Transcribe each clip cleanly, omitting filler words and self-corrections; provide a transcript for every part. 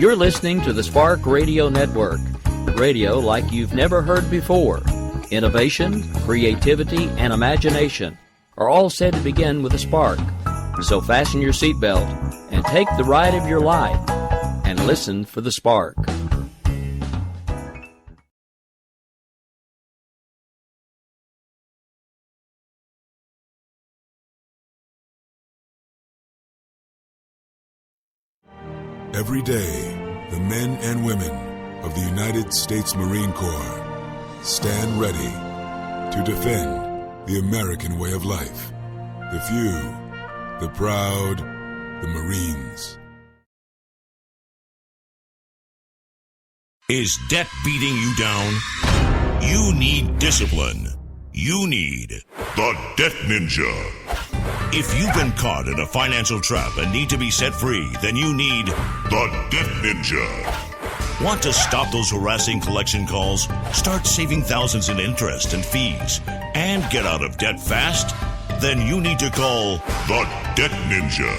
You're listening to the Spark Radio Network. Radio like you've never heard before. Innovation, creativity, and imagination are all said to begin with a spark. So fasten your seatbelt and take the ride of your life and listen for the spark. Every day, the men and women of the United States Marine Corps stand ready to defend the American way of life. The few, the proud, the Marines. Is debt beating you down? You need discipline. You need the Debt Ninja. If you've been caught in a financial trap and need to be set free, then you need the Debt Ninja. Want to stop those harassing collection calls, start saving thousands in interest and fees, and get out of debt fast? Then you need to call the Debt Ninja.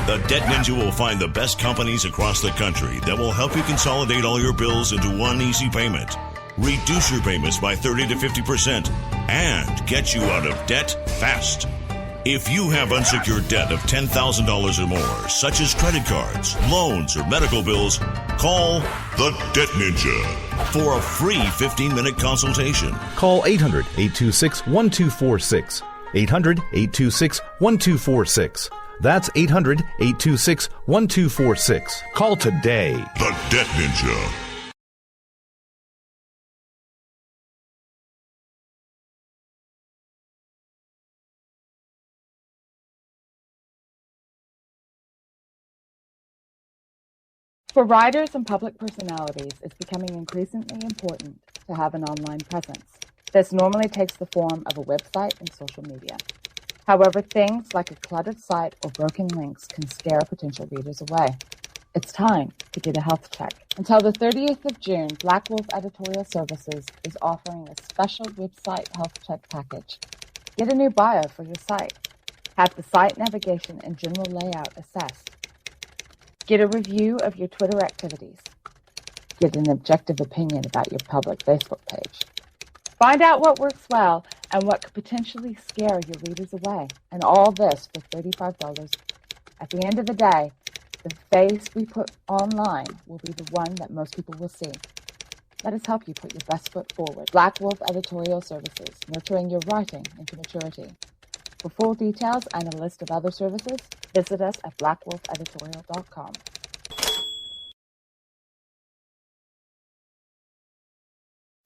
The Debt Ninja will find the best companies across the country that will help you consolidate all your bills into one easy payment, reduce your payments by 30 to 50%, and get you out of debt fast. If you have unsecured debt of $10,000 or more, such as credit cards, loans, or medical bills, call the Debt Ninja for a free 15-minute consultation. Call 800-826-1246. 800-826-1246. That's 800-826-1246. Call today. The Debt Ninja. For writers and public personalities, it's becoming increasingly important to have an online presence. This normally takes the form of a website and social media. However, things like a cluttered site or broken links can scare potential readers away. It's time to get a health check. Until the 30th of June, Black Wolf Editorial Services is offering a special website health check package. Get a new bio for your site. Have the site navigation and general layout assessed. Get a review of your Twitter activities. Get an objective opinion about your public Facebook page. Find out what works well and what could potentially scare your readers away. And all this for $35. At the end of the day, the face we put online will be the one that most people will see. Let us help you put your best foot forward. Black Wolf Editorial Services, nurturing your writing into maturity. For full details and a list of other services, visit us at blackwolfeditorial.com.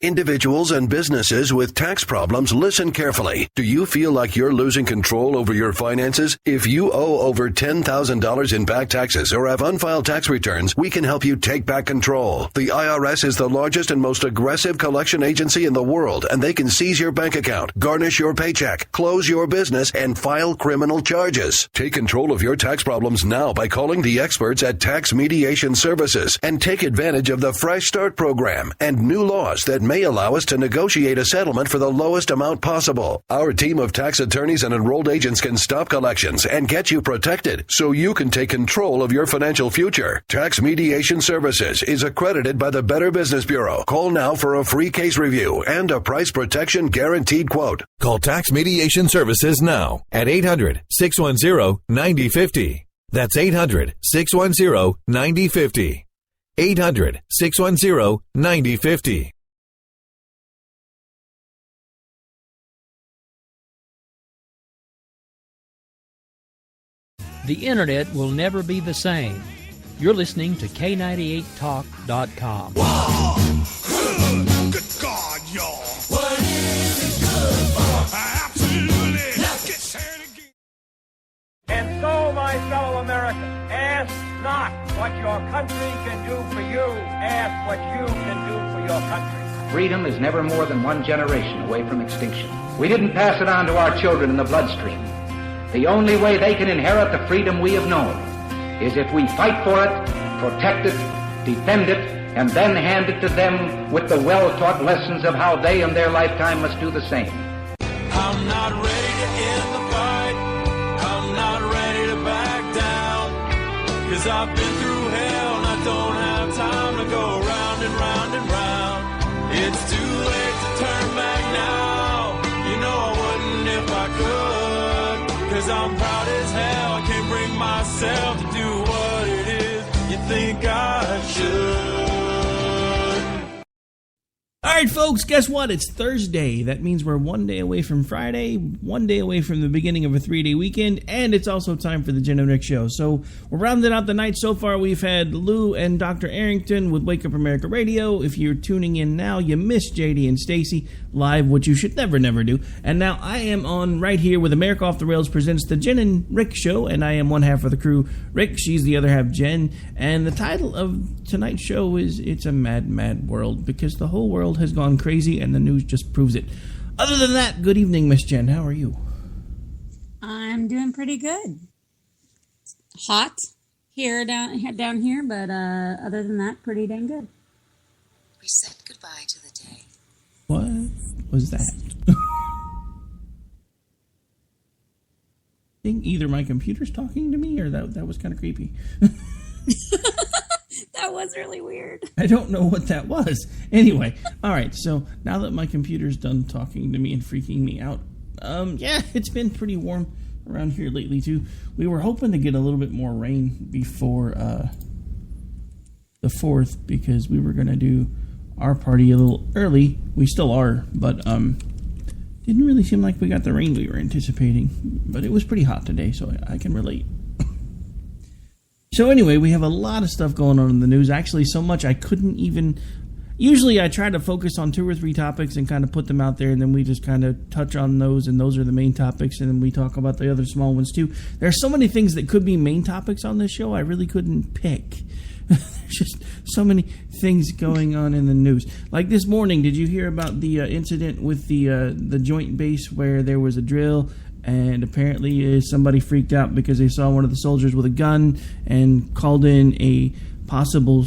Individuals and businesses with tax problems, listen carefully. Do you feel like you're losing control over your finances? If you owe over $10,000 in back taxes or have unfiled tax returns, we can help you take back control. The IRS is the largest and most aggressive collection agency in the world, and they can seize your bank account, garnish your paycheck, close your business, and file criminal charges. Take control of your tax problems now by calling the experts at Tax Mediation Services and take advantage of the Fresh Start program and new laws that may allow us to negotiate a settlement for the lowest amount possible. Our team of tax attorneys and enrolled agents can stop collections and get you protected so you can take control of your financial future. Tax Mediation Services is accredited by the Better Business Bureau. Call now for a free case review and a price protection guaranteed quote. Call Tax Mediation Services now at 800-610-9050. That's 800-610-9050. 800-610-9050. The internet will never be the same. You're listening to K98Talk.com. Whoa! Good God, y'all. What is it good for? Absolutely. Let's get started again. And so, my fellow Americans, ask not what your country can do for you. Ask what you can do for your country. Freedom is never more than one generation away from extinction. We didn't pass it on to our children in the bloodstream. The only way they can inherit the freedom we have known is if we fight for it, protect it, defend it, and then hand it to them with the well-taught lessons of how they in their lifetime must do the same. I'm not ready to end the fight. I'm not ready to back down. 'Cause I've been through hell, not don't have time to go round and round and round. It's too late to turn back now. You know I wouldn't if I could. 'Cause I'm proud as hell. I can't bring myself to do what it is you think I should. All right, folks, guess what? It's Thursday. That means we're one day away from Friday, one day away from the beginning of a 3-day weekend, and it's also time for the Jen and Rick Show. So we're rounding out the night so far. We've had Lou and Dr. Arrington with Wake Up America Radio. If you're tuning in now, you missed JD and Stacy live, which you should never do. And now I am on right here with America Off the Rails presents the Jen and Rick Show, and I am one half of the crew, Rick. She's the other half, Jen. And the title of tonight's show is It's a Mad, Mad World, because the whole world has gone crazy and the news just proves it. Other than that, good evening, Miss Jen. How are you? I'm doing pretty good. Hot here down here, but other than that, pretty dang good. We said goodbye to the day. What was that? I think either my computer's talking to me or that was kind of creepy. That was really weird. I don't know what that was. Anyway, all right, so now that my computer's done talking to me and freaking me out, yeah, it's been pretty warm around here lately, too. We were hoping to get a little bit more rain before the 4th because we were going to do our party a little early. We still are, but didn't really seem like we got the rain we were anticipating. But it was pretty hot today, so I can relate. So anyway, we have a lot of stuff going on in the news. Actually, so much I couldn't even... Usually I try to focus on 2 or 3 topics and kind of put them out there, and then we just kind of touch on those, and those are the main topics, and then we talk about the other small ones too. There are so many things that could be main topics on this show, I really couldn't pick. There's just so many things going on in the news. Like this morning, did you hear about the incident with the joint base where there was a drill? And apparently somebody freaked out because they saw one of the soldiers with a gun and called in a possible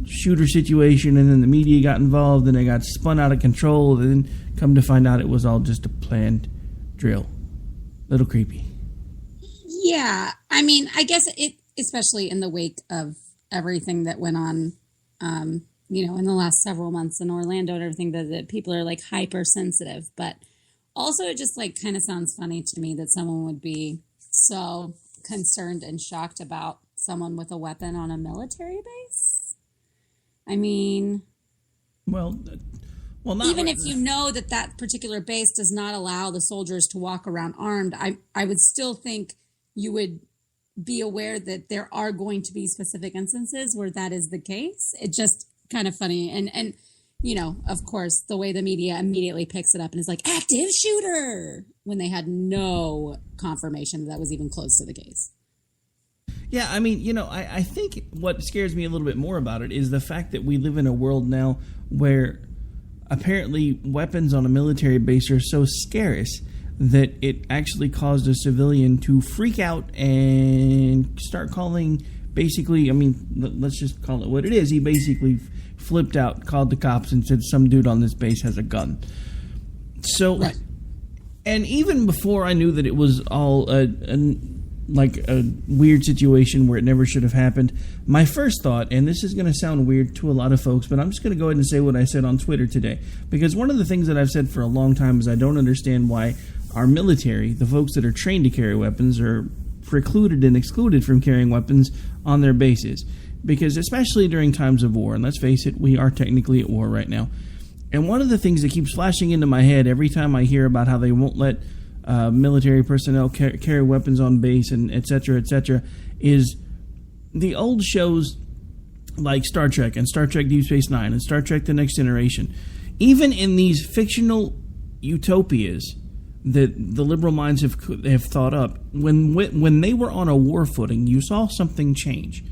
shooter situation, and then the media got involved and they got spun out of control, and then come to find out it was all just a planned drill. Little creepy. Yeah, I mean, I guess it, especially in the wake of everything that went on, in the last several months in Orlando and everything, that people are like hypersensitive, but also, it just like kind of sounds funny to me that someone would be so concerned and shocked about someone with a weapon on a military base. I mean, well, not even right. if you know that particular base does not allow the soldiers to walk around armed, I would still think you would be aware that there are going to be specific instances where that is the case. It's just kind of funny, and. Of course, the way the media immediately picks it up and is like, active shooter, when they had no confirmation that was even close to the case. Yeah, I mean, I think what scares me a little bit more about it is the fact that we live in a world now where apparently weapons on a military base are so scarce that it actually caused a civilian to freak out and start calling, basically, I mean, let's just call it what it is. He basically flipped out, called the cops, and said some dude on this base has a gun. So, right. And even before I knew that it was all a weird situation where it never should have happened, my first thought, and this is going to sound weird to a lot of folks, but I'm just going to go ahead and say what I said on Twitter today. Because one of the things that I've said for a long time is I don't understand why our military, the folks that are trained to carry weapons, are precluded and excluded from carrying weapons on their bases. Because especially during times of war, and let's face it, we are technically at war right now. And one of the things that keeps flashing into my head every time I hear about how they won't let military personnel carry weapons on base and et cetera, is the old shows like Star Trek and Star Trek Deep Space Nine and Star Trek The Next Generation. Even in these fictional utopias that the liberal minds have thought up, when they were on a war footing, you saw something change.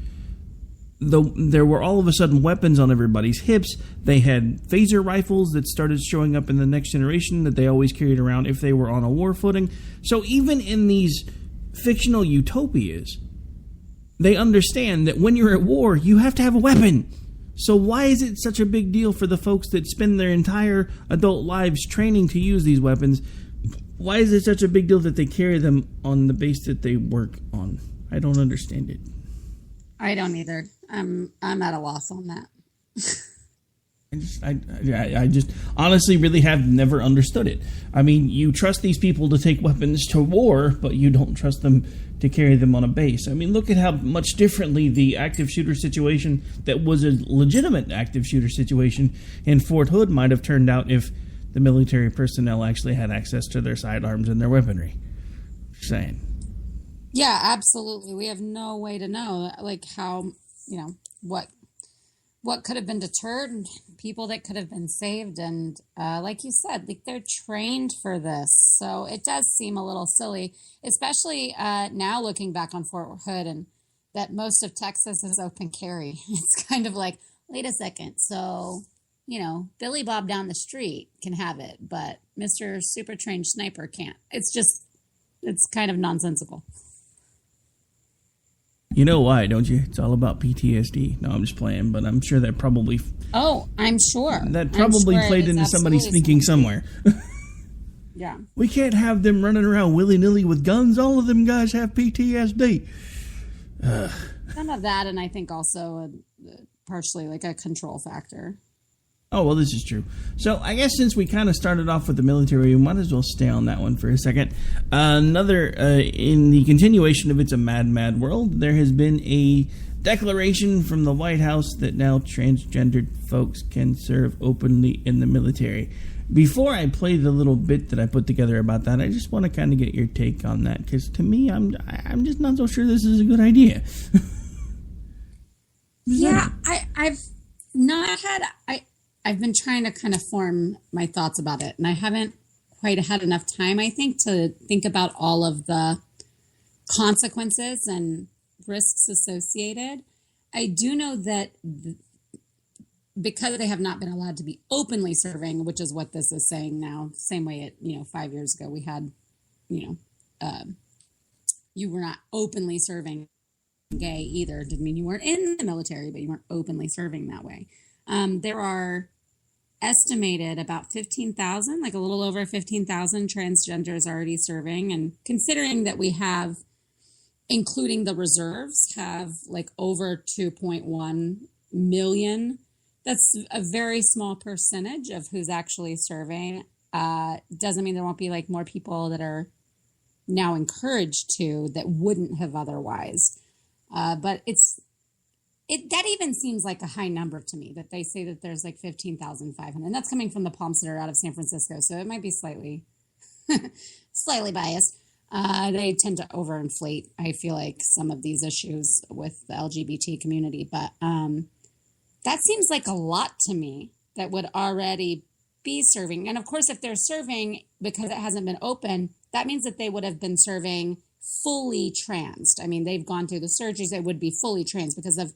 There were all of a sudden weapons on everybody's hips. They had phaser rifles that started showing up in The Next Generation that they always carried around if they were on a war footing. So even in these fictional utopias, they understand that when you're at war, you have to have a weapon. So why is it such a big deal for the folks that spend their entire adult lives training to use these weapons? Why is it such a big deal that they carry them on the base that they work on? I don't understand it. I don't either. I'm at a loss on that. I just honestly really have never understood it. I mean, you trust these people to take weapons to war, but you don't trust them to carry them on a base. I mean, look at how much differently the active shooter situation that was a legitimate active shooter situation in Fort Hood might have turned out if the military personnel actually had access to their sidearms and their weaponry. Just saying. Yeah, absolutely. We have no way to know, like, how, what could have been deterred, and people that could have been saved. And like you said, like, they're trained for this. So it does seem a little silly, especially now looking back on Fort Hood and that most of Texas is open carry. It's kind of like, wait a second. So, Billy Bob down the street can have it, but Mr. Super Trained Sniper can't. It's kind of nonsensical. You know why, don't you? It's all about PTSD. No, I'm just playing, but I'm sure that probably... Oh, I'm sure. That probably played into somebody's thinking somewhere. Yeah. We can't have them running around willy-nilly with guns. All of them guys have PTSD. Some of that, and I think also partially like a control factor. Oh, well, this is true. So I guess since we kind of started off with the military, we might as well stay on that one for a second. In the continuation of It's a Mad, Mad World, there has been a declaration from the White House that now transgendered folks can serve openly in the military. Before I play the little bit that I put together about that, I just want to kind of get your take on that, because to me, I'm just not so sure this is a good idea. Yeah, I've been trying to kind of form my thoughts about it, and I haven't quite had enough time, I think, to think about all of the consequences and risks associated. I do know that because they have not been allowed to be openly serving, which is what this is saying now, same way it, 5 years ago we had, you were not openly serving gay either. Didn't mean you weren't in the military, but you weren't openly serving that way. There are estimated about 15,000, like a little over 15,000 transgenders already serving. And considering that we have, including the reserves, have like over 2.1 million, that's a very small percentage of who's actually serving. Doesn't mean there won't be like more people that are now encouraged to that wouldn't have otherwise. But that even seems like a high number to me, that they say that there's like 15,500. And that's coming from the Palms that are out of San Francisco. So it might be slightly biased. They tend to overinflate, I feel like, some of these issues with the LGBT community. But that seems like a lot to me that would already be serving. And of course, if they're serving because it hasn't been open, that means that they would have been serving fully transed. I mean, they've gone through the surgeries. They would be fully trans because of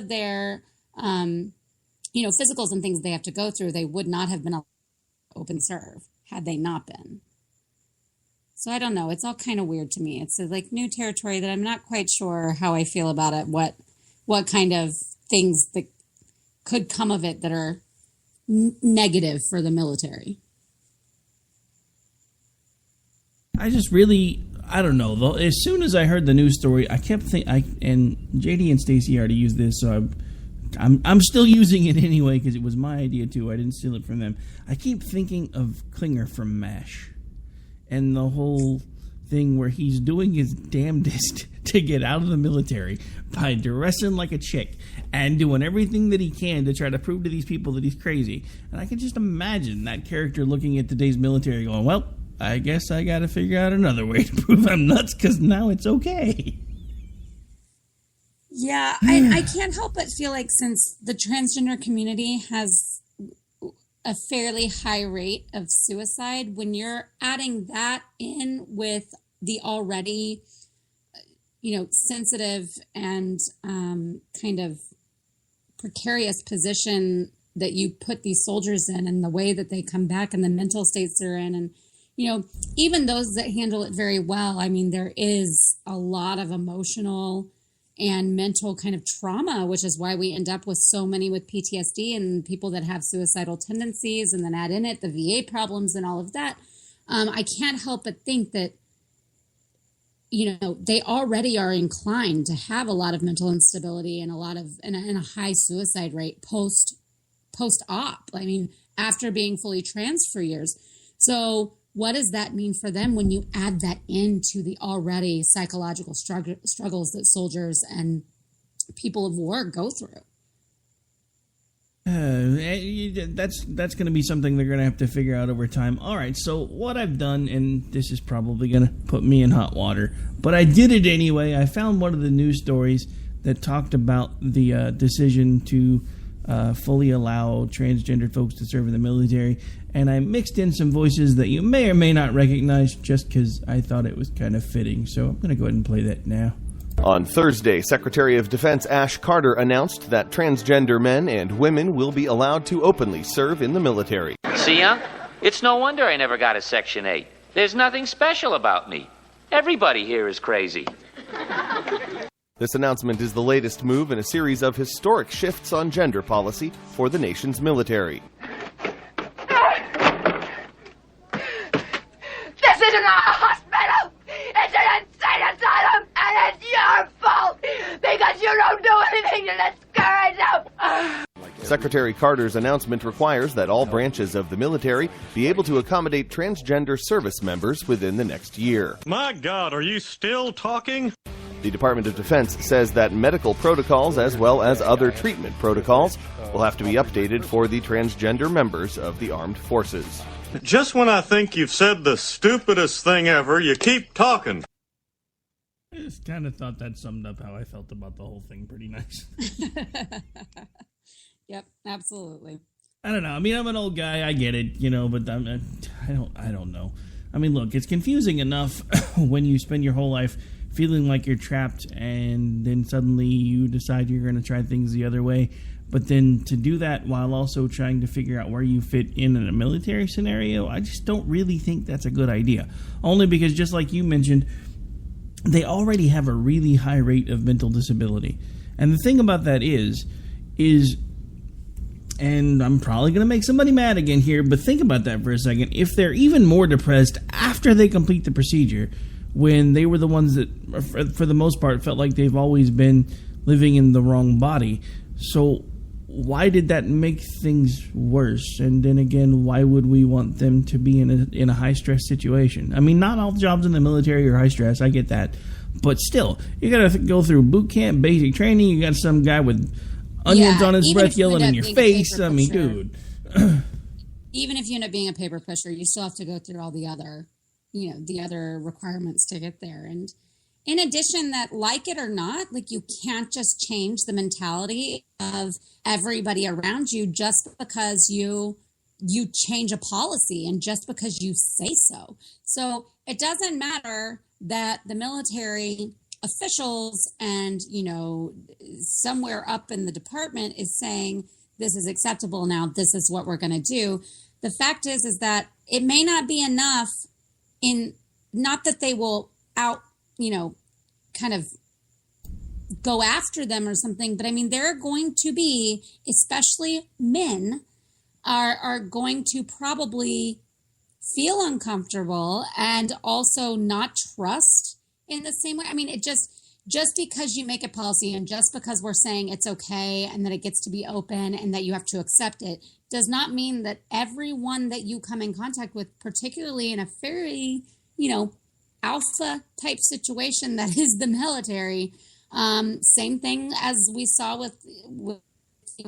their, physicals and things they have to go through. They would not have been open serve had they not been. So I don't know. It's all kind of weird to me. It's like new territory that I'm not quite sure how I feel about it. What kind of things that could come of it that are negative for the military. I don't know, though. As soon as I heard the news story, I kept thinking, and JD and Stacy already used this, so I'm still using it anyway because it was my idea too. I didn't steal it from them. I keep thinking of Klinger from MASH and the whole thing where he's doing his damnedest to get out of the military by dressing like a chick and doing everything that he can to try to prove to these people that he's crazy. And I can just imagine that character looking at today's military going, well, I guess I got to figure out another way to prove I'm nuts because now it's okay. Yeah, I can't help but feel like since the transgender community has a fairly high rate of suicide, when you're adding that in with the already, sensitive and kind of precarious position that you put these soldiers in and the way that they come back and the mental states they're in, and even those that handle it very well, I mean, there is a lot of emotional and mental kind of trauma, which is why we end up with so many with PTSD and people that have suicidal tendencies, and then add in it the VA problems and all of that. I can't help but think that they already are inclined to have a lot of mental instability and a high suicide rate post-op. I mean, after being fully trans for years. So what does that mean for them when you add that into the already psychological struggles that soldiers and people of war go through? That's going to be something they're going to have to figure out over time. All right, so what I've done, and this is probably going to put me in hot water, but I did it anyway. I found one of the news stories that talked about the decision to fully allow transgender folks to serve in the military, and I mixed in some voices that you may or may not recognize just because I thought it was kind of fitting. So I'm going to go ahead and play that now. On Thursday, Secretary of Defense Ash Carter announced that transgender men and women will be allowed to openly serve in the military. See, Unc? It's no wonder I never got a Section 8. There's nothing special about me. Everybody here is crazy. This announcement is the latest move in a series of historic shifts on gender policy for the nation's military. This isn't a hospital! It's an insane asylum, and it's your fault! Because you don't do anything to discourage them! Secretary Carter's announcement requires that all branches of the military be able to accommodate transgender service members within the next year. My God, are you still talking? The Department of Defense says that medical protocols as well as other treatment protocols will have to be updated for the transgender members of the armed forces. Just when I think you've said the stupidest thing ever, you keep talking. I just kind of thought that summed up how I felt about the whole thing pretty nice. Yep, absolutely. I don't know. I mean, I'm an old guy. I get it, but I don't know. I mean, look, it's confusing enough when you spend your whole life feeling like you're trapped and then suddenly you decide you're going to try things the other way. But then to do that while also trying to figure out where you fit in a military scenario, I just don't really think that's a good idea. Only because, just like you mentioned, they already have a really high rate of mental disability. And the thing about that is, and I'm probably going to make somebody mad again here, but think about that for a second. If they're even more depressed after they complete the procedure, when they were the ones that, for the most part, felt like they've always been living in the wrong body. So why did that make things worse? And then again, why would we want them to be in a high-stress situation? I mean, not all jobs in the military are high-stress. I get that. But still, you got to go through boot camp, basic training. You got some guy with onions on his breath yelling in your face. I mean, dude. Even if you end up being a paper pusher, you still have to go through all the other requirements to get there. And in addition, that, like it or not, like, you can't just change the mentality of everybody around you just because you change a policy and just because you say so. So it doesn't matter that the military officials and, somewhere up in the department is saying this is acceptable now, this is what we're going to do. The fact is that it may not be enough, not that they will kind of go after them or something, but I mean, there are going to be, especially men, are going to probably feel uncomfortable and also not trust in the same way. I mean, it just because you make a policy and just because we're saying it's okay and that it gets to be open and that you have to accept it does not mean that everyone that you come in contact with, particularly in a very, alpha type situation that is the military, same thing as we saw with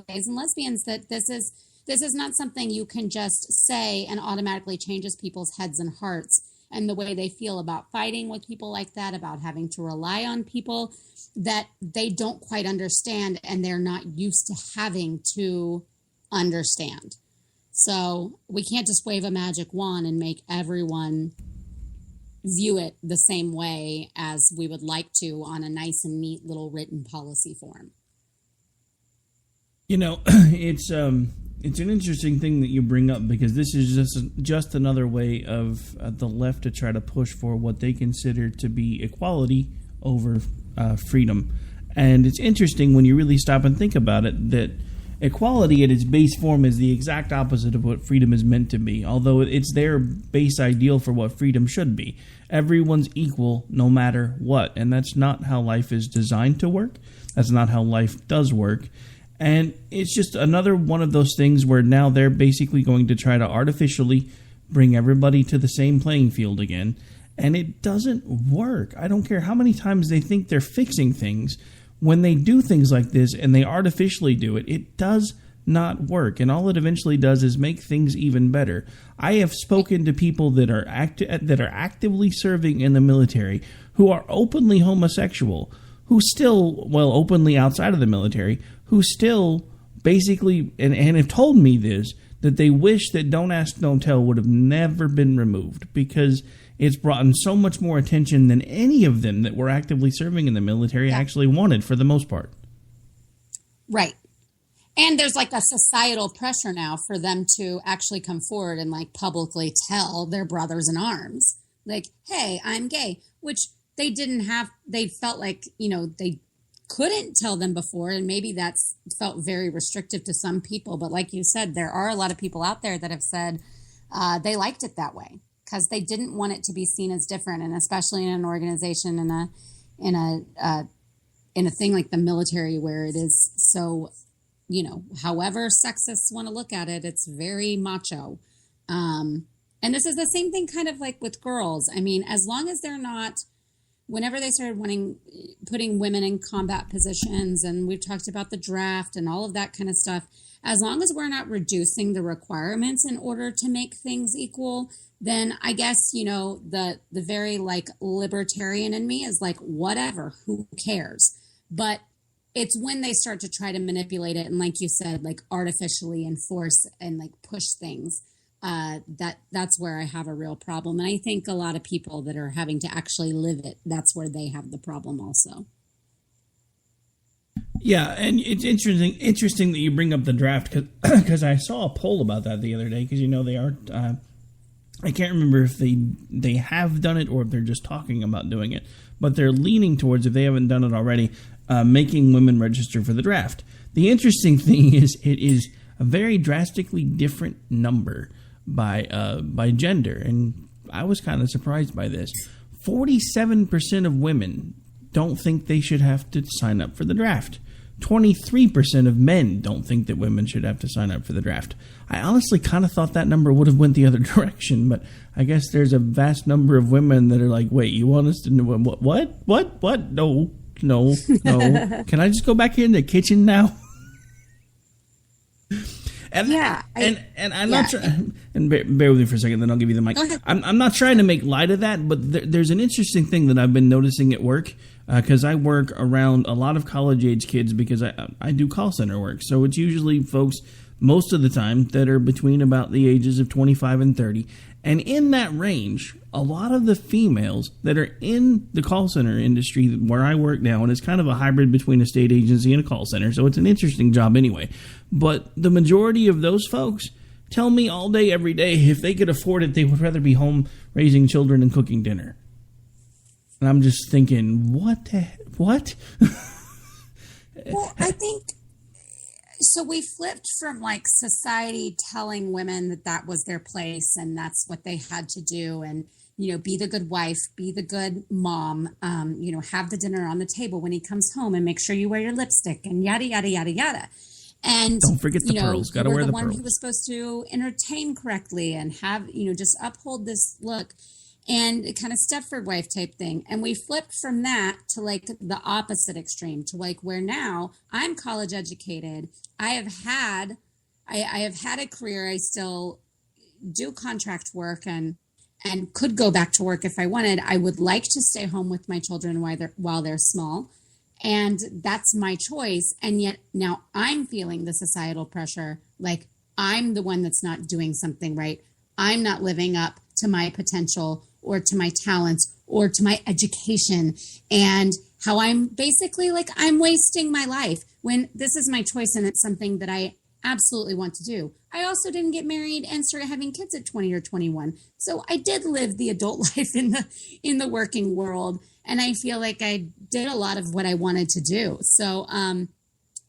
gays and lesbians, that this is not something you can just say and automatically changes people's heads and hearts and the way they feel about fighting with people like that, about having to rely on people that they don't quite understand and they're not used to having to understand. So we can't just wave a magic wand and make everyone view it the same way as we would like to on a nice and neat little written policy form. It's an interesting thing that you bring up, because this is just another way of the left to try to push for what they consider to be equality over freedom. And it's interesting when you really stop and think about it that equality at its base form is the exact opposite of what freedom is meant to be, although it's their base ideal for what freedom should be. Everyone's equal no matter what, and that's not how life is designed to work. That's not how life does work. And it's just another one of those things where now they're basically going to try to artificially bring everybody to the same playing field again, and it doesn't work. I don't care how many times they think they're fixing things. When they do things like this and they artificially do it, it does not work. And all it eventually does is make things even better. I have spoken to people that are actively serving in the military who are openly homosexual, who still, well, openly outside of the military, who still basically, and have told me this, that they wish that Don't Ask, Don't Tell would have never been removed because it's brought in so much more attention than any of them that were actively serving in the military actually wanted for the most part. Right. And there's like a societal pressure now for them to actually come forward and like publicly tell their brothers in arms, like, hey, I'm gay, which they didn't have. They felt like, they couldn't tell them before. And maybe that's felt very restrictive to some people. But like you said, there are a lot of people out there that have said they liked it that way, because they didn't want it to be seen as different, and especially in an organization in a thing like the military where it is so, however sexists want to look at it, it's very macho. And this is the same thing kind of like with girls. I mean, as long as they're not, whenever they started putting women in combat positions, and we've talked about the draft and all of that kind of stuff, as long as we're not reducing the requirements in order to make things equal, then I guess, the very like libertarian in me is like, whatever, who cares? But it's when they start to try to manipulate it and, like you said, like artificially enforce and like push things, that's where I have a real problem. And I think a lot of people that are having to actually live it, that's where they have the problem also. Yeah, and it's interesting that you bring up the draft, because I saw a poll about that the other day, because they are. I can't remember if they have done it or if they're just talking about doing it, but they're leaning towards, if they haven't done it already, making women register for the draft. The interesting thing is it is a very drastically different number by gender, and I was kind of surprised by this. 47% of women don't think they should have to sign up for the draft. 23% of men don't think that women should have to sign up for the draft. I honestly kind of thought that number would have went the other direction, but I guess there's a vast number of women that are like, wait, you want us to know what? No. Can I just go back here in the kitchen now? And, yeah, I'm not trying. And bear with me for a second, then I'll give you the mic. I'm not trying to make light of that, but there's an interesting thing that I've been noticing at work, because I work around a lot of college age kids, because I do call center work. So it's usually folks most of the time that are between about the ages of 25 and 30. And in that range, a lot of the females that are in the call center industry where I work now, and it's kind of a hybrid between a state agency and a call center, so it's an interesting job anyway. But the majority of those folks tell me all day, every day, if they could afford it, they would rather be home raising children and cooking dinner. And I'm just thinking, what? Well, I think... So we flipped from like society telling women that was their place and that's what they had to do, and be the good wife, be the good mom, have the dinner on the table when he comes home and make sure you wear your lipstick and yada yada yada yada. And don't forget the pearls. Got to wear the pearls. The one who was supposed to entertain correctly and have just uphold this look. And kind of Stepford wife type thing. And we flipped from that to like the opposite extreme, to like where now I'm college educated. I have had a career. I still do contract work and could go back to work if I wanted. I would like to stay home with my children while they're small. And that's my choice. And yet now I'm feeling the societal pressure. Like I'm the one that's not doing something right. I'm not living up to my potential or to my talents or to my education, and how I'm basically like I'm wasting my life when this is my choice and it's something that I absolutely want to do. I also didn't get married and started having kids at 20 or 21. So I did live the adult life in the working world, and I feel like I did a lot of what I wanted to do. So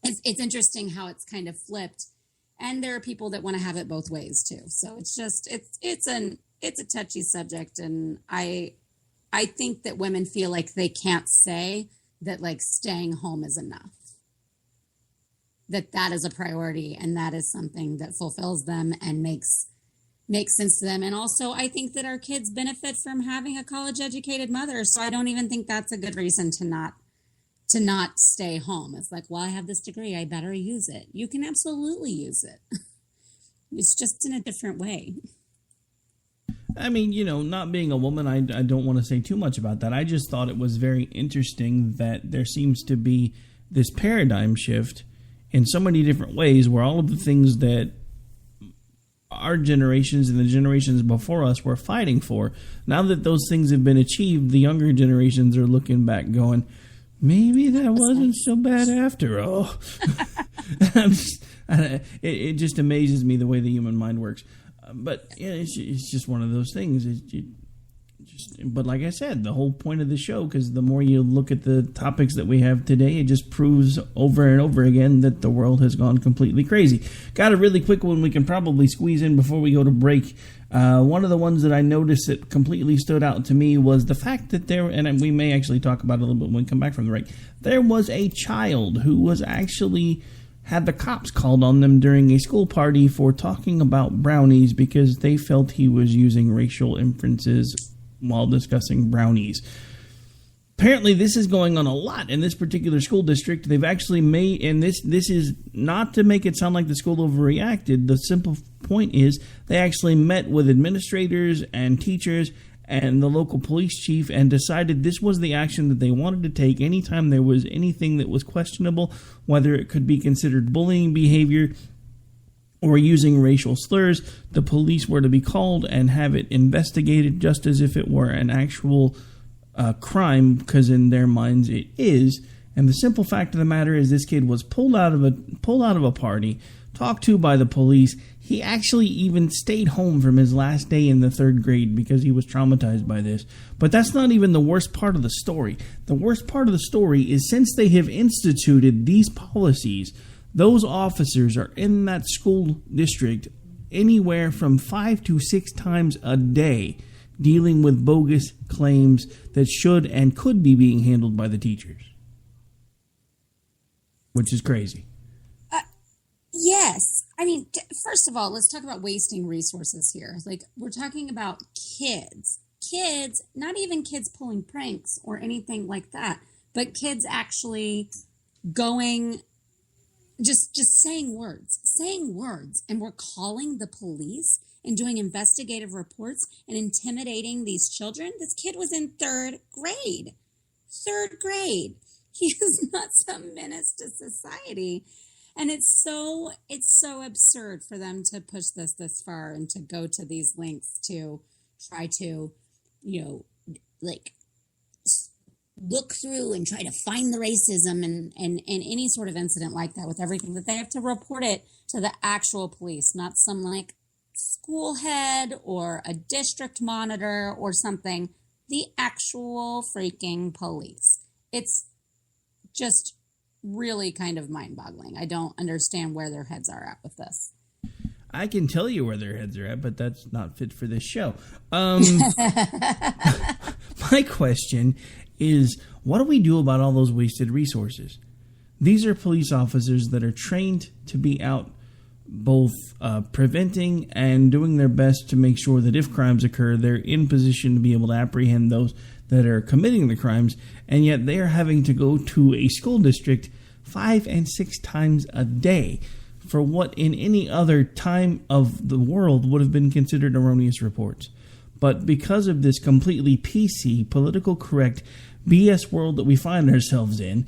it's interesting how it's kind of flipped. And there are people that want to have it both ways too. So it's just, it's a touchy subject. And I think that women feel like they can't say that like staying home is enough. That is a priority and that is something that fulfills them and makes sense to them. And also I think that our kids benefit from having a college educated mother. So I don't even think that's a good reason to not stay home. It's like, well, I have this degree, I better use it. You can absolutely use it. It's just in a different way. I mean, not being a woman, I don't want to say too much about that. I just thought it was very interesting that there seems to be this paradigm shift in so many different ways where all of the things that our generations and the generations before us were fighting for, now that those things have been achieved, the younger generations are looking back going, maybe that wasn't so bad after all. It just amazes me the way the human mind works. But yeah, it's just one of those things. But like I said, the whole point of the show, because the more you look at the topics that we have today, it just proves over and over again that the world has gone completely crazy. Got a really quick one we can probably squeeze in before we go to break. One of the ones that I noticed that completely stood out to me was the fact that and we may actually talk about it a little bit when we come back from the break, there was a child who was actually had the cops called on them during a school party for talking about brownies because they felt he was using racial inferences while discussing brownies. Apparently, this is going on a lot in this particular school district. They've actually made, and this is not to make it sound like the school overreacted. The simple point is they actually met with administrators and teachers and the local police chief and decided this was the action that they wanted to take anytime there was anything that was questionable, whether it could be considered bullying behavior or using racial slurs. The police were to be called and have it investigated just as if it were an actual crime, because in their minds it is. And the simple fact of the matter is this kid was pulled out of a party, talked to by the police. He actually even stayed home from his last day in the 3rd grade because he was traumatized by this. But that's not even the worst part of the story. The worst part of the story is since they have instituted these policies, those officers are in that school district anywhere from 5 to 6 times a day dealing with bogus claims that should and could be being handled by the teachers. Which is crazy. Yes. I mean, first of all, let's talk about wasting resources here. Like, we're talking about kids, not even kids pulling pranks or anything like that, but kids actually going, just saying words, and we're calling the police and doing investigative reports and intimidating these children. This kid was in 3rd grade. He is not some menace to society. And it's so absurd for them to push this far and to go to these lengths to try to, look through and try to find the racism and any sort of incident like that with everything, that they have to report it to the actual police, not some like school head or a district monitor or something, the actual freaking police. It's just really kind of mind-boggling. I don't understand where their heads are at with this. I can tell you where their heads are at, but that's not fit for this show. My question is, what do we do about all those wasted resources? These are police officers that are trained to be out both preventing and doing their best to make sure that if crimes occur, they're in position to be able to apprehend those that are committing the crimes, and yet they are having to go to a school district 5 and 6 times a day for what in any other time of the world would have been considered erroneous reports. But because of this completely PC, political correct BS world that we find ourselves in,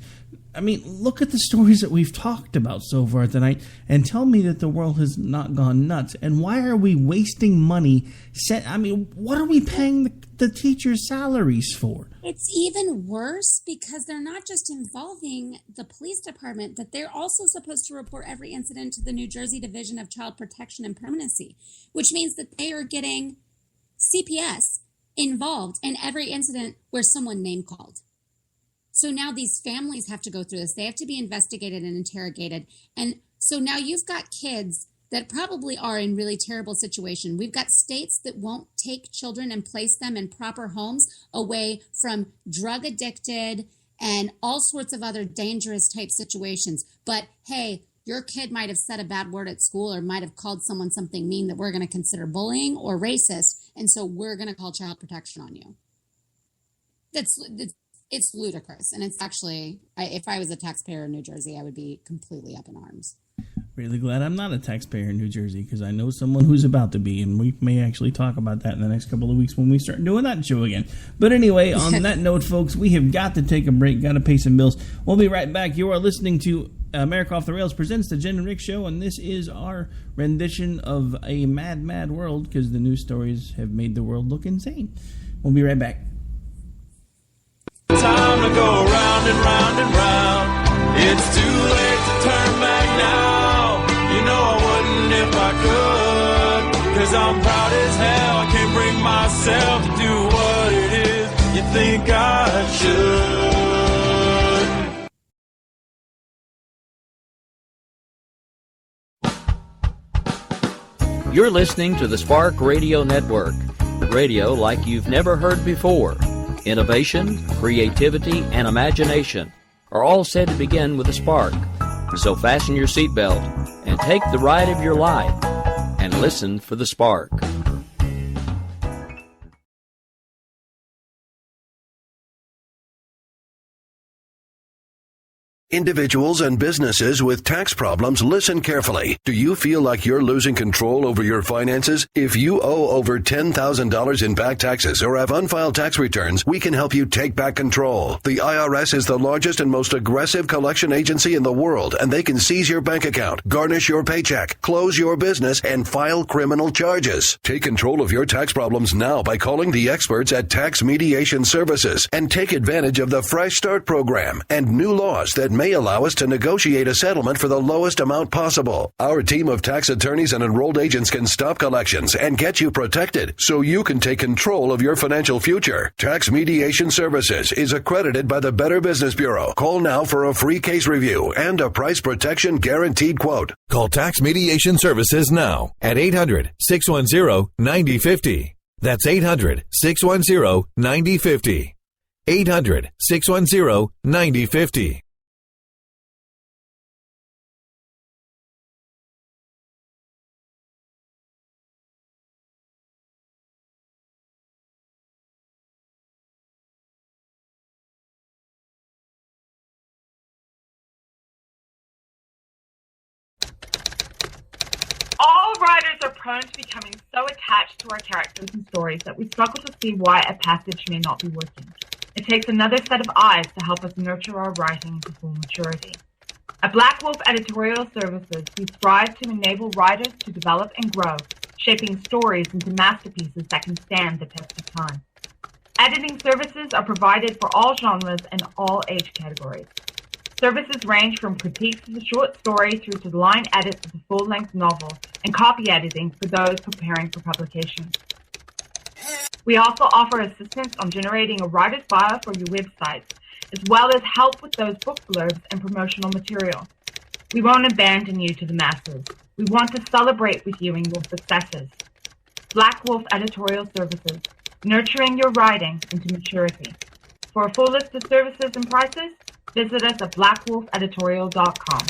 I mean, look at the stories that we've talked about so far tonight and tell me that the world has not gone nuts. And why are we wasting money? What are we paying the teachers' salaries for? It's even worse because they're not just involving the police department, but they're also supposed to report every incident to the New Jersey Division of Child Protection and Permanency, which means that they are getting CPS involved in every incident where someone name called. So now these families have to go through this. They have to be investigated and interrogated. And so now you've got kids that probably are in really terrible situation. We've got states that won't take children and place them in proper homes away from drug addicted and all sorts of other dangerous type situations. But hey, your kid might have said a bad word at school or might have called someone something mean that we're going to consider bullying or racist. And so we're going to call child protection on you. It's ludicrous. And it's actually, if I was a taxpayer in New Jersey, I would be completely up in arms. Really glad I'm not a taxpayer in New Jersey, because I know someone who's about to be, and we may actually talk about that in the next couple of weeks when we start doing that show again. But anyway, on that note, folks, we have got to take a break, got to pay some bills. We'll be right back. You are listening to America Off the Rails presents the Jen and Rick Show, and this is our rendition of A Mad, Mad World, because the news stories have made the world look insane. We'll be right back. Time to go round and round and round. It's too late to turn back now. You know I wouldn't if I could, 'cause I'm proud as hell. I can't bring myself to do what it is you think I should. You're listening to the Spark Radio Network, radio like you've never heard before. Innovation, creativity, and imagination are all said to begin with a spark. So fasten your seatbelt and take the ride of your life and listen for the spark. Individuals and businesses with tax problems, listen carefully. Do you feel like you're losing control over your finances? If you owe over $10,000 in back taxes or have unfiled tax returns, we can help you take back control. The IRS is the largest and most aggressive collection agency in the world, and they can seize your bank account, garnish your paycheck, close your business, and file criminal charges. Take control of your tax problems now by calling the experts at Tax Mediation Services and take advantage of the Fresh Start program and new laws that may allow us to negotiate a settlement for the lowest amount possible. Our team of tax attorneys and enrolled agents can stop collections and get you protected so you can take control of your financial future. Tax Mediation Services is accredited by the Better Business Bureau. Call now for a free case review and a price protection guaranteed quote. Call Tax Mediation Services now at 800-610-9050. That's 800-610-9050. 800-610-9050. All writers are prone to becoming so attached to our characters and stories that we struggle to see why a passage may not be working. It takes another set of eyes to help us nurture our writing to full maturity. At Black Wolf Editorial Services, we strive to enable writers to develop and grow, shaping stories into masterpieces that can stand the test of time. Editing services are provided for all genres and all age categories. Services range from critiques of the short story through to line edits of the full-length novel and copy editing for those preparing for publication. We also offer assistance on generating a writer's bio for your websites, as well as help with those book blurbs and promotional material. We won't abandon you to the masses. We want to celebrate with you in your successes. Black Wolf Editorial Services, nurturing your writing into maturity. For a full list of services and prices, visit us at blackwolfeditorial.com.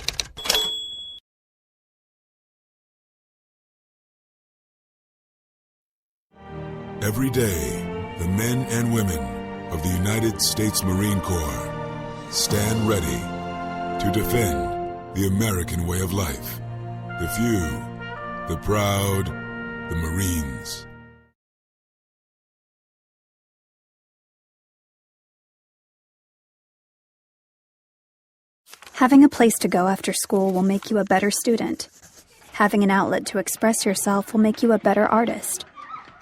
Every day, the men and women of the United States Marine Corps stand ready to defend the American way of life. The few, the proud, the Marines. Having a place to go after school will make you a better student. Having an outlet to express yourself will make you a better artist.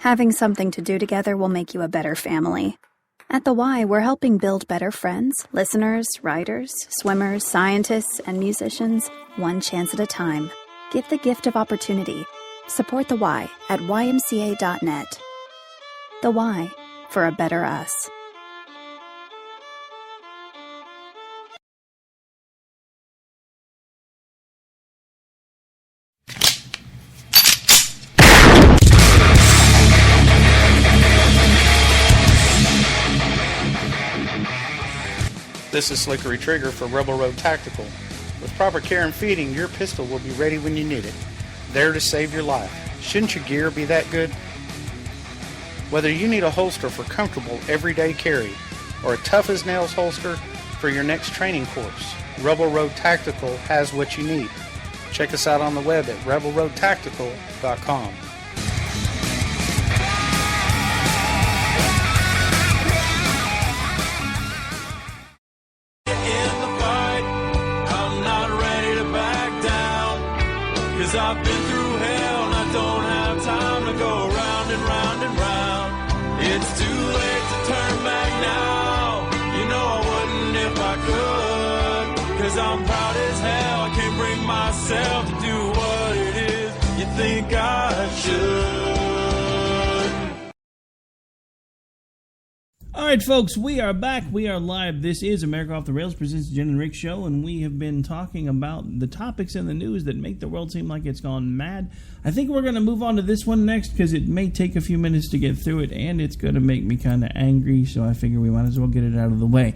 Having something to do together will make you a better family. At the Y, we're helping build better friends, listeners, writers, swimmers, scientists, and musicians, one chance at a time. Give the gift of opportunity. Support the Y at ymca.net. The Y, for a better us. This is Slickery Trigger for Rebel Road Tactical. With proper care and feeding, your pistol will be ready when you need it, there to save your life. Shouldn't your gear be that good? Whether you need a holster for comfortable everyday carry or a tough-as-nails holster for your next training course, Rebel Road Tactical has what you need. Check us out on the web at rebelroadtactical.com. I've been through hell and I don't have time to go round and round and round. It's too late to turn back now. You know I wouldn't if I could. Cause I'm proud as hell. I can't bring myself to do what it is you think I should. All right, folks, we are back. We are live. This is America Off the Rails presents the Jen and Rick Show, and we have been talking about the topics in the news that make the world seem like it's gone mad. I think we're going to move on to this one next because it may take a few minutes to get through it, and it's going to make me kind of angry, so I figure we might as well get it out of the way.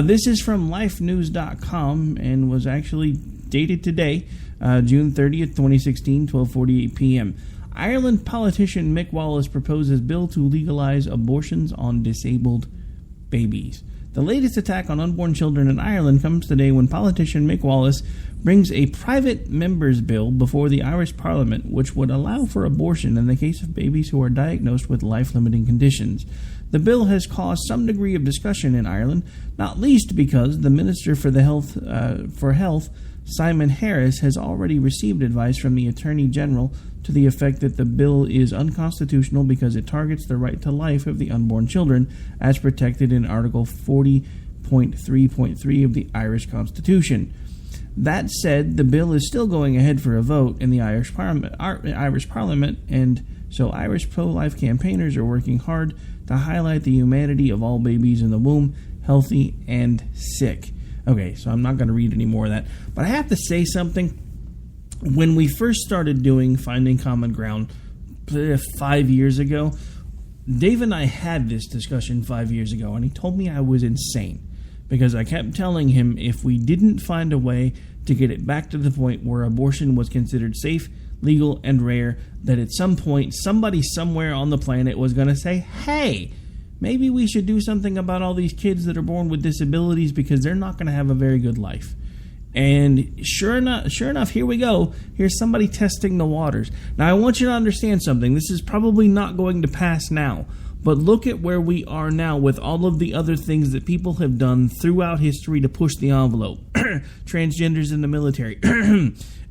This is from lifenews.com and was actually dated today, June 30th, 2016, 12:48 p.m. Ireland politician Mick Wallace proposes bill to legalize abortions on disabled babies. The latest attack on unborn children in Ireland comes today when politician Mick Wallace brings a private member's bill before the Irish Parliament, which would allow for abortion in the case of babies who are diagnosed with life-limiting conditions. The bill has caused some degree of discussion in Ireland, not least because the Minister for Health, Simon Harris, has already received advice from the Attorney General to the effect that the bill is unconstitutional because it targets the right to life of the unborn children as protected in Article 40.3.3 of the Irish Constitution. That said, the bill is still going ahead for a vote in the Irish Parliament, and so Irish pro-life campaigners are working hard to highlight the humanity of all babies in the womb, healthy and sick. Okay, so I'm not going to read any more of that, but I have to say something. When we first started doing Finding Common Ground 5 years ago, Dave and I had this discussion 5 years ago, and he told me I was insane because I kept telling him if we didn't find a way to get it back to the point where abortion was considered safe, legal, and rare, that at some point somebody somewhere on the planet was going to say, hey, maybe we should do something about all these kids that are born with disabilities because they're not going to have a very good life. And sure enough, here we go. Here's somebody testing the waters. Now, I want you to understand something. This is probably not going to pass now. But look at where we are now with all of the other things that people have done throughout history to push the envelope. Transgenders in the military.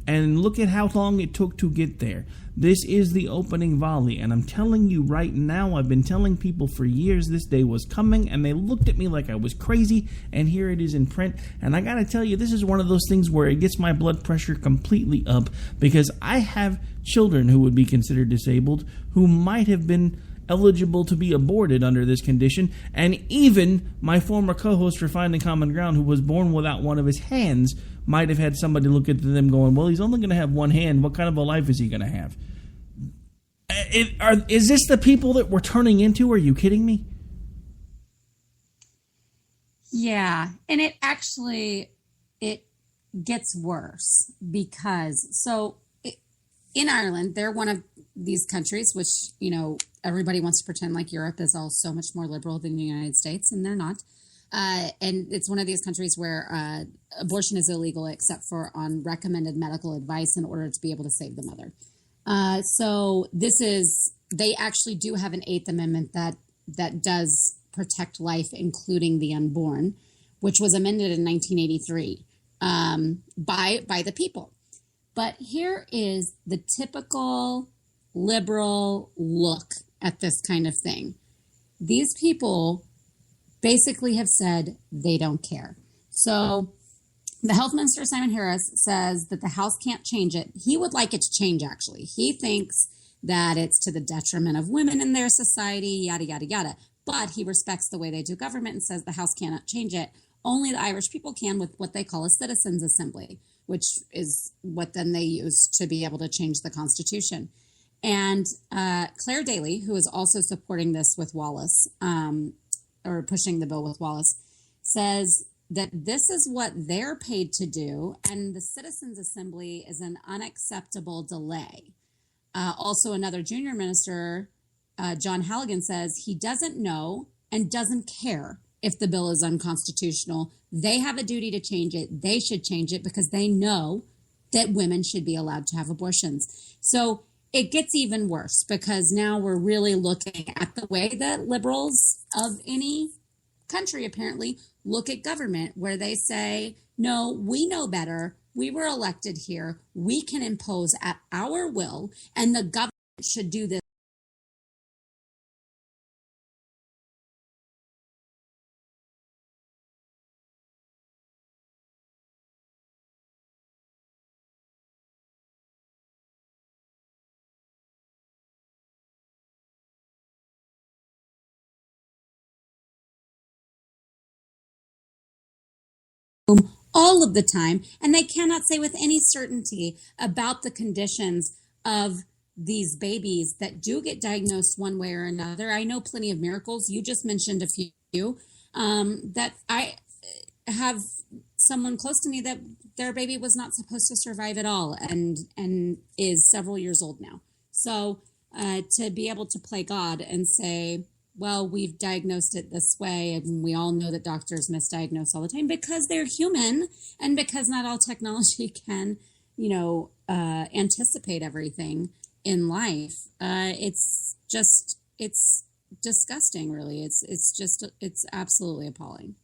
And look at how long it took to get there. This is the opening volley, and I'm telling you right now, I've been telling people for years this day was coming, and they looked at me like I was crazy, and here it is in print. And I gotta tell you, this is one of those things where it gets my blood pressure completely up, because I have children who would be considered disabled who might have been eligible to be aborted under this condition, and even my former co-host for Finding Common Ground, who was born without one of his hands, might have had somebody look at them going, well, he's only going to have one hand. What kind of a life is he going to have? Is this the people that we're turning into? Are you kidding me? Yeah, and it gets worse because, in Ireland, they're one of these countries which, everybody wants to pretend like Europe is all so much more liberal than the United States, and they're not. And it's one of these countries where abortion is illegal except for on recommended medical advice in order to be able to save the mother. They actually do have an 8th Amendment that does protect life, including the unborn, which was amended in 1983 by the people. But here is the typical liberal look at this kind of thing. These people basically have said they don't care. So the health minister, Simon Harris, says that the House can't change it. He would like it to change, actually. He thinks that it's to the detriment of women in their society, yada, yada, yada. But he respects the way they do government and says the House cannot change it. Only the Irish people can with what they call a citizens' assembly, which is what then they use to be able to change the Constitution. And Claire Daly, who is also supporting this with Wallace, or pushing the bill with Wallace, says that this is what they're paid to do, and the Citizens Assembly is an unacceptable delay. Also, another junior minister, John Halligan, says he doesn't know and doesn't care if the bill is unconstitutional. They have a duty to change it. They should change it because they know that women should be allowed to have abortions. So it gets even worse because now we're really looking at the way that liberals of any country apparently look at government, where they say, no, we know better. We were elected here. We can impose at our will, and the government should do this. All of the time, and they cannot say with any certainty about the conditions of these babies that do get diagnosed one way or another. I know plenty of miracles. You just mentioned a few that I have someone close to me that their baby was not supposed to survive at all and is several years old now. So to be able to play God and say, well, we've diagnosed it this way, and we all know that doctors misdiagnose all the time because they're human and because not all technology can, anticipate everything in life. It's disgusting, really. It's absolutely appalling.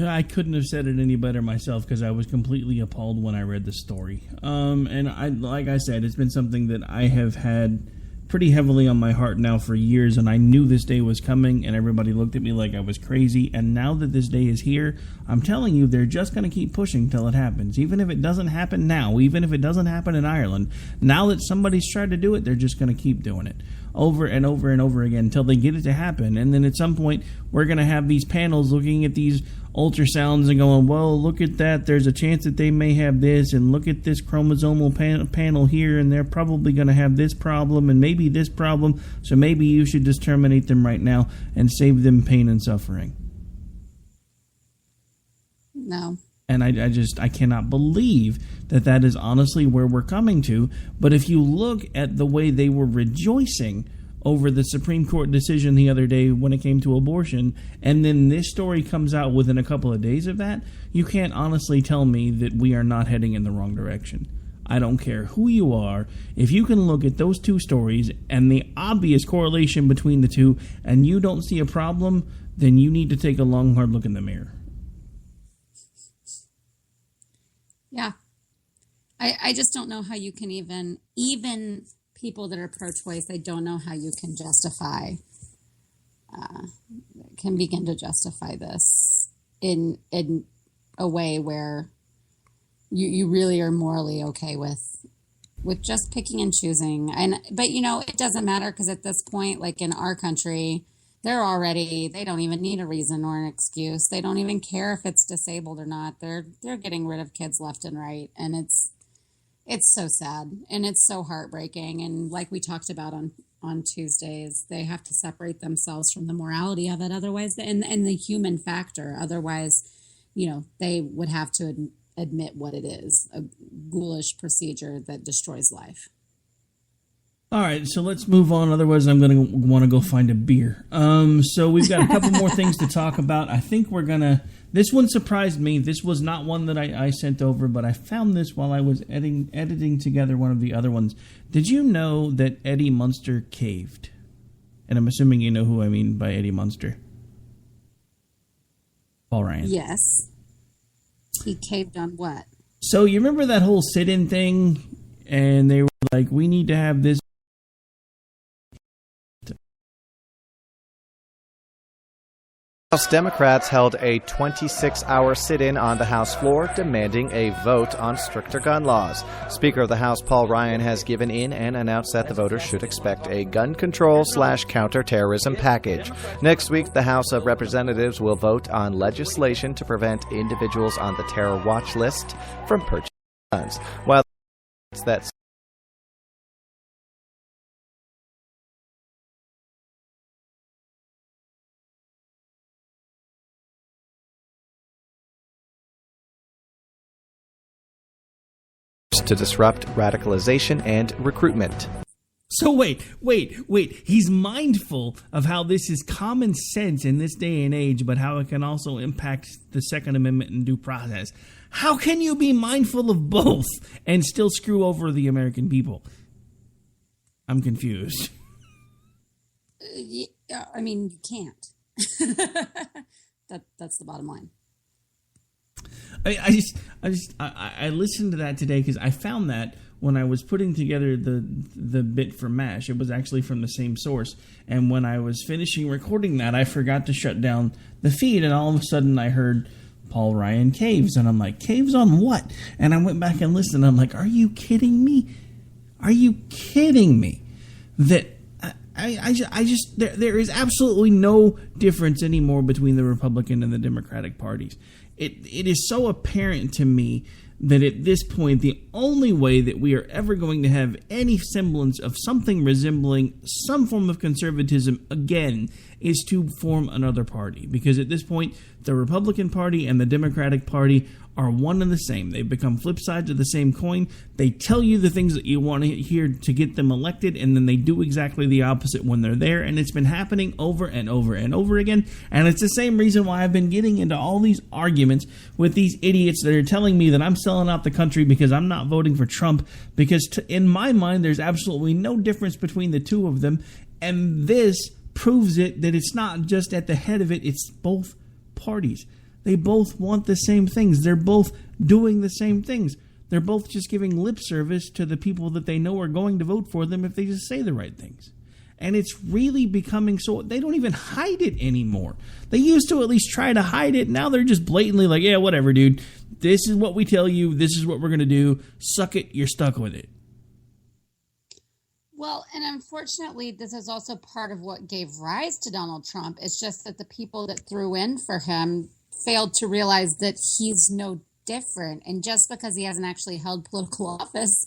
I couldn't have said it any better myself because I was completely appalled when I read the story. And like I said, it's been something that I have had pretty heavily on my heart now for years, and I knew this day was coming, and everybody looked at me like I was crazy. And now that this day is here, I'm telling you, they're just going to keep pushing till it happens. Even if it doesn't happen now, even if it doesn't happen in Ireland, now that somebody's tried to do it, they're just going to keep doing it over and over and over again until they get it to happen. And then at some point, we're going to have these panels looking at these ultrasounds and going, well, look at that, there's a chance that they may have this, and look at this chromosomal panel here, and they're probably going to have this problem and maybe this problem, so maybe you should just terminate them right now and save them pain and suffering. No. And I cannot believe that is honestly where we're coming to. But if you look at the way they were rejoicing over the Supreme Court decision the other day when it came to abortion, and then this story comes out within a couple of days of that, you can't honestly tell me that we are not heading in the wrong direction. I don't care who you are. If you can look at those two stories and the obvious correlation between the two and you don't see a problem, then you need to take a long, hard look in the mirror. Yeah. I just don't know how you can even people that are pro-choice, I don't know how you can begin to justify this in a way where you really are morally okay with just picking and choosing. But it doesn't matter because at this point, like in our country, they don't even need a reason or an excuse. They don't even care if it's disabled or not. They're getting rid of kids left and right. And it's so sad and it's so heartbreaking. And like we talked about on Tuesdays, they have to separate themselves from the morality of it. Otherwise, and the human factor. Otherwise, they would have to admit what it is, a ghoulish procedure that destroys life. All right, so let's move on. Otherwise, I'm going to want to go find a beer. So we've got a couple more things to talk about. I think we're going to... This one surprised me. This was not one that I sent over, but I found this while I was editing together one of the other ones. Did you know that Eddie Munster caved? And I'm assuming you know who I mean by Eddie Munster. Paul Ryan. Yes. He caved on what? So you remember that whole sit-in thing? And they were like, we need to have this. House Democrats held a 26-hour sit-in on the House floor demanding a vote on stricter gun laws. Speaker of the House Paul Ryan has given in and announced that the voters should expect a gun control/counterterrorism package. Next week, the House of Representatives will vote on legislation to prevent individuals on the terror watch list from purchasing guns. While that to disrupt radicalization and recruitment. So wait. He's mindful of how this is common sense in this day and age, but how it can also impact the Second Amendment and due process. How can you be mindful of both and still screw over the American people? I'm confused. I mean, you can't. That's the bottom line. I listened to that today because I found that when I was putting together the bit for MASH. It was actually from the same source. And when I was finishing recording that, I forgot to shut down the feed, and all of a sudden I heard Paul Ryan Caves, and I'm like, Caves on what? And I went back and listened, and I'm like, are you kidding me? Are you kidding me? That I just there is absolutely no difference anymore between the Republican and the Democratic parties. It is so apparent to me that at this point, the only way that we are ever going to have any semblance of something resembling some form of conservatism again is to form another party. Because at this point, the Republican Party and the Democratic Party are one and the same. They've become flip sides of the same coin. They tell you the things that you want to hear to get them elected, and then they do exactly the opposite when they're there. And it's been happening over and over and over again. And it's the same reason why I've been getting into all these arguments with these idiots that are telling me that I'm selling out the country because I'm not voting for Trump. Because in my mind, there's absolutely no difference between the two of them. And this proves it, that it's not just at the head of it, it's both parties. They both want the same things. They're both doing the same things. They're both just giving lip service to the people that they know are going to vote for them if they just say the right things. And it's really becoming so, they don't even hide it anymore. They used to at least try to hide it. Now they're just blatantly like, yeah, whatever, dude. This is what we tell you. This is what we're going to do. Suck it. You're stuck with it. Well, and unfortunately, this is also part of what gave rise to Donald Trump. It's just that the people that threw in for him failed to realize that he's no different. And just because he hasn't actually held political office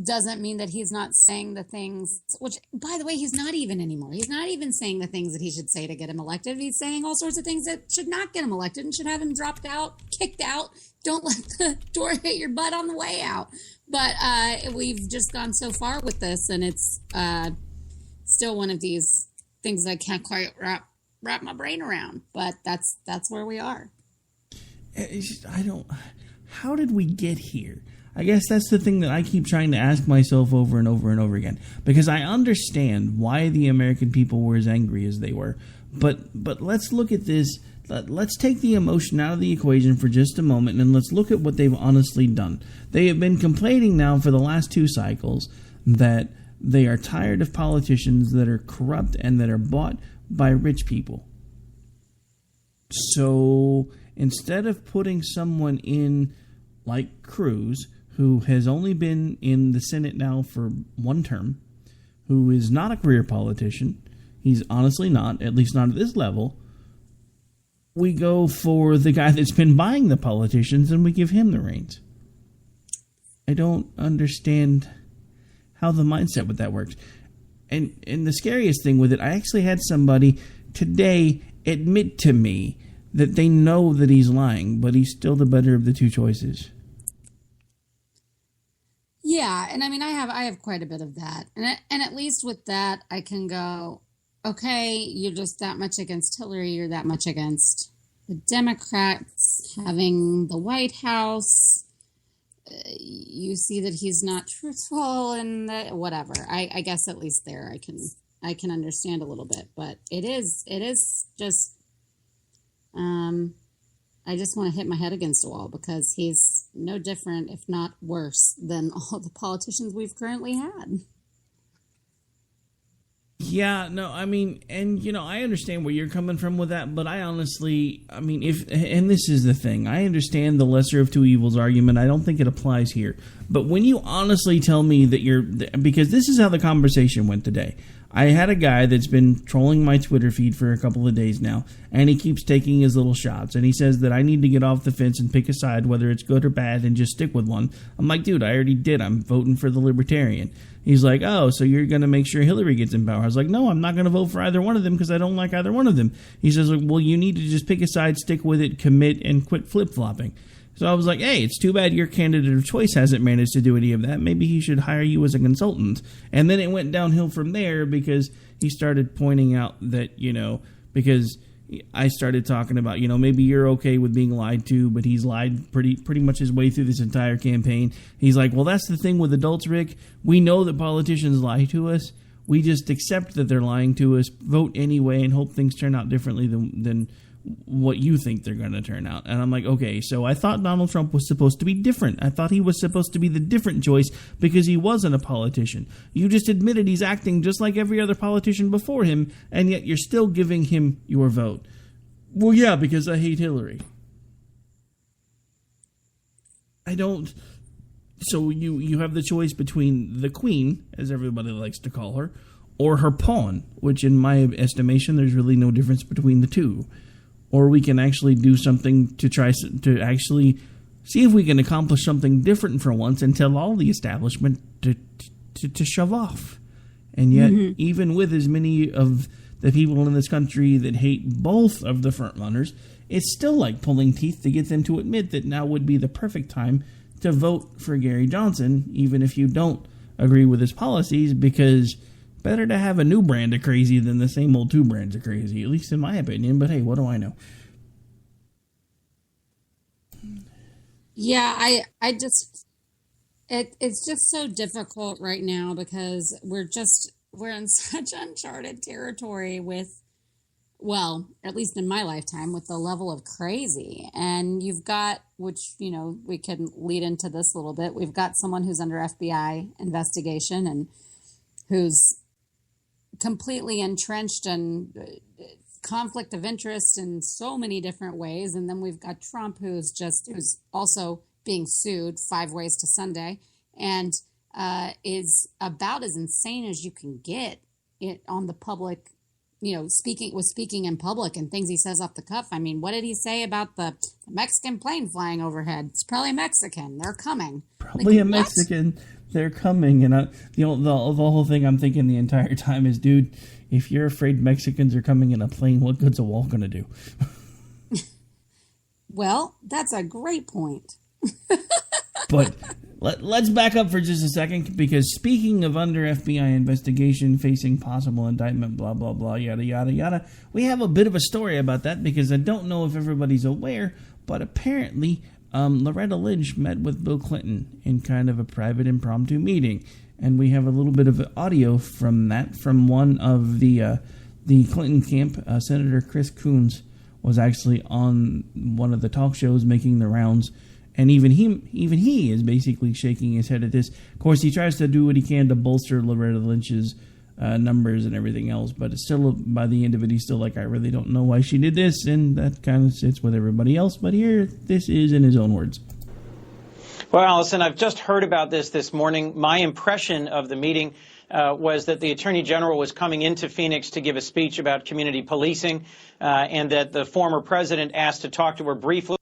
doesn't mean that he's not saying the things, which, by the way, he's not even anymore. He's not even saying the things that he should say to get him elected. He's saying all sorts of things that should not get him elected and should have him dropped out, kicked out. Don't let the door hit your butt on the way out. But we've just gone so far with this, and it's still one of these things I can't quite wrap my brain around. But that's where we are. How did we get here? I guess that's the thing that I keep trying to ask myself over and over and over again. Because I understand why the American people were as angry as they were. But let's look at this. Let's take the emotion out of the equation for just a moment, and let's look at what they've honestly done. They have been complaining now for the last 2 cycles that they are tired of politicians that are corrupt and that are bought by rich people. So instead of putting someone in like Cruz, who has only been in the Senate now for 1 term, who is not a career politician, he's honestly not, at least not at this level, we go for the guy that's been buying the politicians and we give him the reins. I don't understand how the mindset with that works. And the scariest thing with it, I actually had somebody today admit to me that they know that he's lying, but he's still the better of the 2 choices. Yeah, and I mean, I have quite a bit of that. And at least with that, I can go, okay, you're just that much against Hillary, you're that much against the Democrats having the White House. You see that he's not truthful and whatever. I guess at least there I can understand a little bit, but it is just I just want to hit my head against a wall because he's no different, if not worse, than all the politicians we've currently had. Yeah, no, I mean, and, I understand where you're coming from with that, but I honestly, and this is the thing, I understand the lesser of 2 evils argument. I don't think it applies here. But when you honestly tell me that because this is how the conversation went today. I had a guy that's been trolling my Twitter feed for a couple of days now, and he keeps taking his little shots, and he says that I need to get off the fence and pick a side, whether it's good or bad, and just stick with one. I'm like, dude, I already did. I'm voting for the Libertarian. He's like, oh, so you're going to make sure Hillary gets in power. I was like, no, I'm not going to vote for either one of them because I don't like either one of them. He says, well, you need to just pick a side, stick with it, commit, and quit flip-flopping. So I was like, hey, it's too bad your candidate of choice hasn't managed to do any of that. Maybe he should hire you as a consultant. And then it went downhill from there because he started pointing out that, because I started talking about, maybe you're okay with being lied to, but he's lied pretty much his way through this entire campaign. He's like, well, that's the thing with adults, Rick. We know that politicians lie to us. We just accept that they're lying to us, vote anyway, and hope things turn out differently than what you think they're going to turn out. And I'm like, okay, so I thought Donald Trump was supposed to be different. I thought he was supposed to be the different choice because he wasn't a politician. You just admitted he's acting just like every other politician before him, and yet you're still giving him your vote. Well, yeah, because I hate Hillary. I don't... So you have the choice between the queen, as everybody likes to call her, or her pawn, which in my estimation, there's really no difference between the two. Or we can actually do something to try to actually see if we can accomplish something different for once and tell all the establishment to shove off. And yet, even with as many of the people in this country that hate both of the frontrunners, it's still like pulling teeth to get them to admit that now would be the perfect time to vote for Gary Johnson, even if you don't agree with his policies, because better to have a new brand of crazy than the same old two brands of crazy, at least in my opinion. But hey, what do I know? Yeah, I just, it's just so difficult right now because we're in such uncharted territory with, well, at least in my lifetime, with the level of crazy. And you've got, which, we can lead into this a little bit. We've got someone who's under FBI investigation and who's completely entrenched in conflict of interest in so many different ways. And then we've got Trump, who's also being sued 5 ways to Sunday and is about as insane as you can get it on the public, speaking in public and things he says off the cuff. I mean, what did he say about the Mexican plane flying overhead? It's probably Mexican. They're coming. Probably a Mexican. They're coming. And the whole thing I'm thinking the entire time is, dude, if you're afraid Mexicans are coming in a plane, what good's a wall going to do? Well, that's a great point. But let's back up for just a second, because speaking of under FBI investigation, facing possible indictment, blah, blah, blah, yada, yada, yada, we have a bit of a story about that, because I don't know if everybody's aware, but apparently Loretta Lynch met with Bill Clinton in kind of a private impromptu meeting. And we have a little bit of audio from that, from one of the Clinton camp. Senator Chris Coons was actually on one of the talk shows making the rounds. And even he is basically shaking his head at this. Of course, he tries to do what he can to bolster Loretta Lynch's numbers and everything else. But it's still, by the end of it, he's still like, I really don't know why she did this. And that kind of sits with everybody else. But here, this is in his own words. Well, Allison, I've just heard about this morning. My impression of the meeting was that the Attorney General was coming into Phoenix to give a speech about community policing, and that the former president asked to talk to her briefly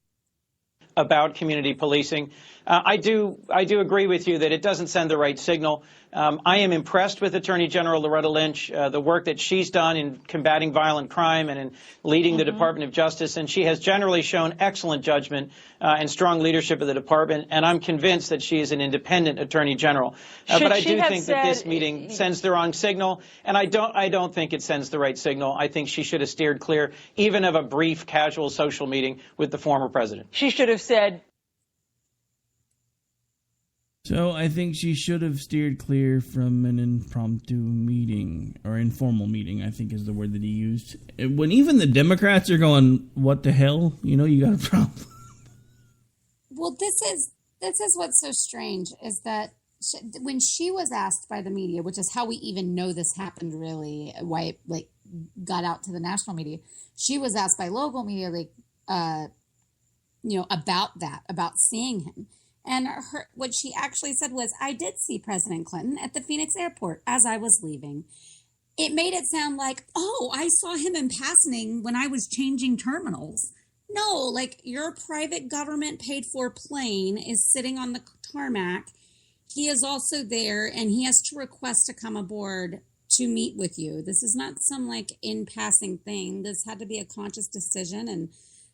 about community policing. I do agree with you that it doesn't send the right signal. I am impressed with Attorney General Loretta Lynch, the work that she's done in combating violent crime and in leading the Department of Justice, and she has generally shown excellent judgment and strong leadership of the department, and I'm convinced that she is an independent Attorney General. But I do think that this meeting sends the wrong signal, and I don't think it sends the right signal. I think she should have steered clear even of a brief, casual social meeting with the former president. She should have said, so I think she should have steered clear from an impromptu meeting, or informal meeting, I think is the word that he used. When even the Democrats are going, what the hell? You got a problem. Well, this is what's so strange, is that when she was asked by the media, which is how we even know this happened really, why it got out to the national media, she was asked by local media, about seeing him. And what she actually said was, I did see President Clinton at the Phoenix airport as I was leaving. It made it sound like, oh, I saw him in passing when I was changing terminals. No, your private government paid for plane is sitting on the tarmac. He is also there, and he has to request to come aboard to meet with you. This is not some in passing thing. This had to be a conscious decision, and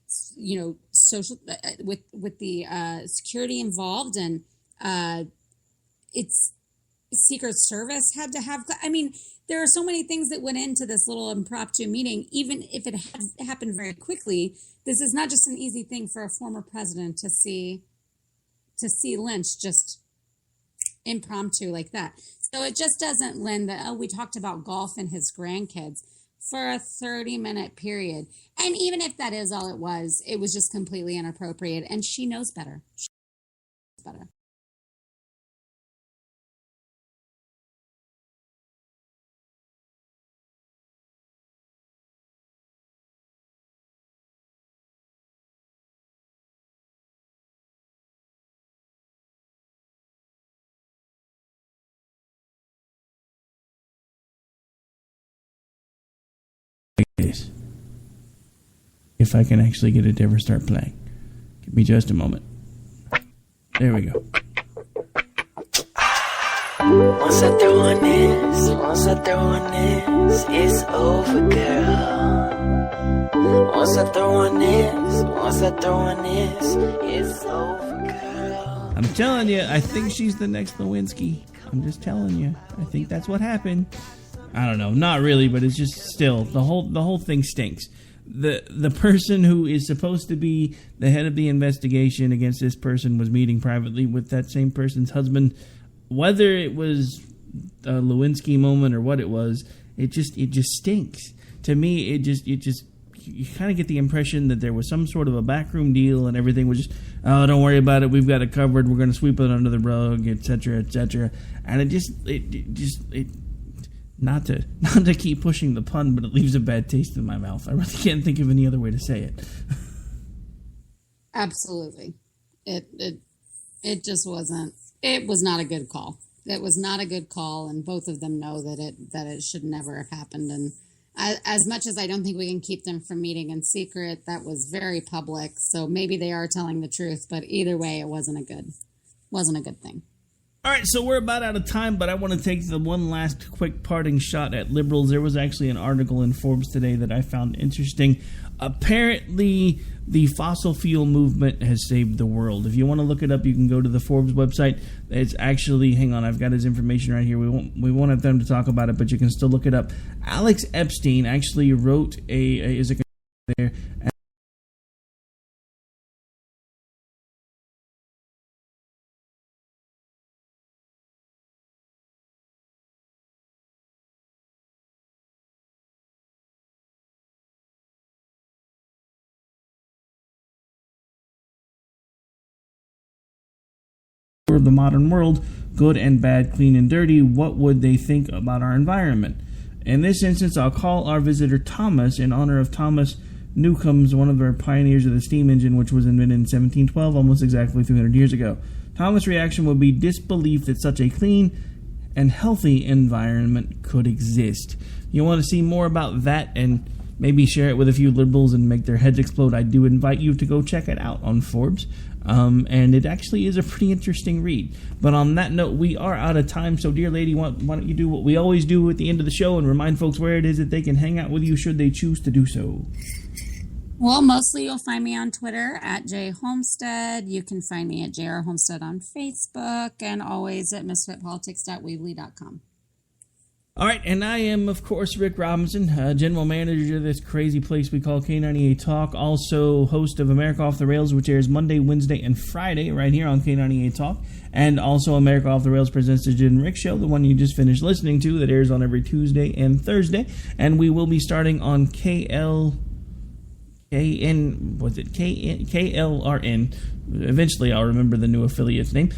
social with the security involved, and it's Secret Service had to have. I mean, there are so many things that went into this little impromptu meeting. Even if it had happened very quickly, this is not just an easy thing for a former president to see Lynch just impromptu like that. So it just doesn't lend we talked about golf and his grandkids for a 30-minute period. And even if that is all it was just completely inappropriate. And she knows better. She knows better. If I can actually get it to ever start playing. Give me just a moment. There we go. Once I throw on this, it's over, girl. Once I throw on this, it's over, girl. I'm telling you, I think she's the next Lewinsky. I'm just telling you. I think that's what happened. I don't know, not really, but it's just still the whole thing stinks. The person who is supposed to be the head of the investigation against this person was meeting privately with that same person's husband. Whether it was a Lewinsky moment or what it was, it just stinks. To me, it just you kind of get the impression that there was some sort of a backroom deal and everything was just, oh, don't worry about it, we've got it covered, we're going to sweep it under the rug, etc., etc. And it not to keep pushing the pun, but it leaves a bad taste in my mouth. I really can't think of any other way to say it. Absolutely. It just wasn't. It was not a good call. It was not a good call, and both of them know that it should never have happened. And as much as I don't think we can keep them from meeting in secret, that was very public. So maybe they are telling the truth, but either way, it wasn't a good thing. All right, so we're about out of time, but I want to take the one last quick parting shot at liberals. There was actually an article in Forbes today that I found interesting. Apparently, the fossil fuel movement has saved the world. If you want to look it up, you can go to the Forbes website. It's actually, hang on, I've got his information right here. We won't have time to talk about it, but you can still look it up. Alex Epstein actually wrote is a there. Of the modern world, good and bad, clean and dirty, what would they think about our environment? In this instance, I'll call our visitor Thomas in honor of Thomas Newcomb's, one of our pioneers of the steam engine, which was invented in 1712, almost exactly 300 years ago. Thomas' reaction would be disbelief that such a clean and healthy environment could exist. You want to see more about that and maybe share it with a few liberals and make their heads explode, I do invite you to go check it out on Forbes. And it actually is a pretty interesting read. But on that note, we are out of time. So, dear lady, why don't you do what we always do at the end of the show and remind folks where it is that they can hang out with you should they choose to do so. Well, mostly you'll find me on Twitter at J Homestead. You can find me at JR Homestead on Facebook and always at misfitpolitics.weebly.com. All right, and I am, of course, Rick Robinson, general manager of this crazy place we call K98 Talk, also host of America Off the Rails, which airs Monday, Wednesday, and Friday right here on K98 Talk, and also America Off the Rails presents the Jen and Rick Show, the one you just finished listening to, that airs on every Tuesday and Thursday, and we will be starting on KLRN. Eventually, I'll remember the new affiliate's name.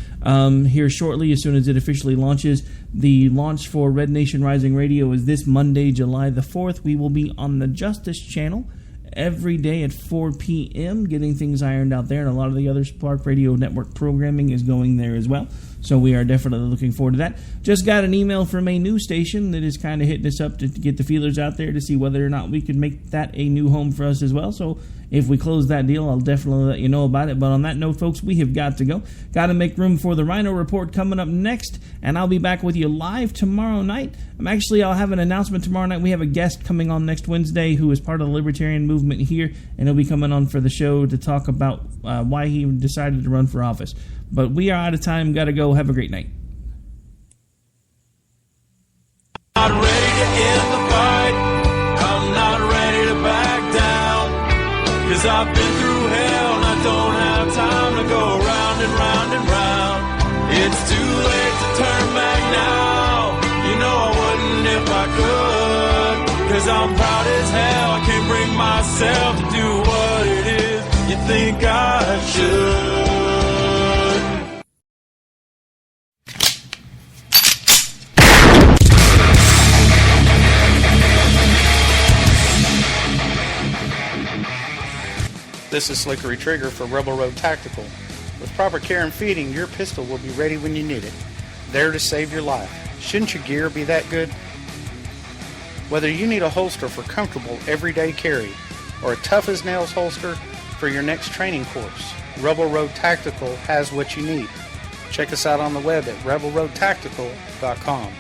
Here shortly, as soon as it officially launches. The launch for Red Nation Rising Radio is this Monday, July the 4th. We will be on the Justice Channel every day at 4 p.m., getting things ironed out there, and a lot of the other Spark Radio Network programming is going there as well. So we are definitely looking forward to that. Just got an email from a news station that is kind of hitting us up to get the feelers out there to see whether or not we could make that a new home for us as well. So if we close that deal, I'll definitely let you know about it. But on that note, folks, we have got to go. Got to make room for the Rhino Report coming up next, and I'll be back with you live tomorrow night. I'll have an announcement tomorrow night. We have a guest coming on next Wednesday who is part of the libertarian movement here, and he'll be coming on for the show to talk about why he decided to run for office. But we are out of time. Got to go. Have a great night. Not ready to end the fight. I'm not ready to back down. 'Cause I've been through hell and I don't have time to go round and round and round. It's too late to turn back now. You know I wouldn't if I could. 'Cause I'm proud as hell. I can't bring myself to do what it is you think I should. This is Slickery Trigger for Rebel Road Tactical. With proper care and feeding, your pistol will be ready when you need it, there to save your life. Shouldn't your gear be that good? Whether you need a holster for comfortable everyday carry or a tough-as-nails holster for your next training course, Rebel Road Tactical has what you need. Check us out on the web at rebelroadtactical.com.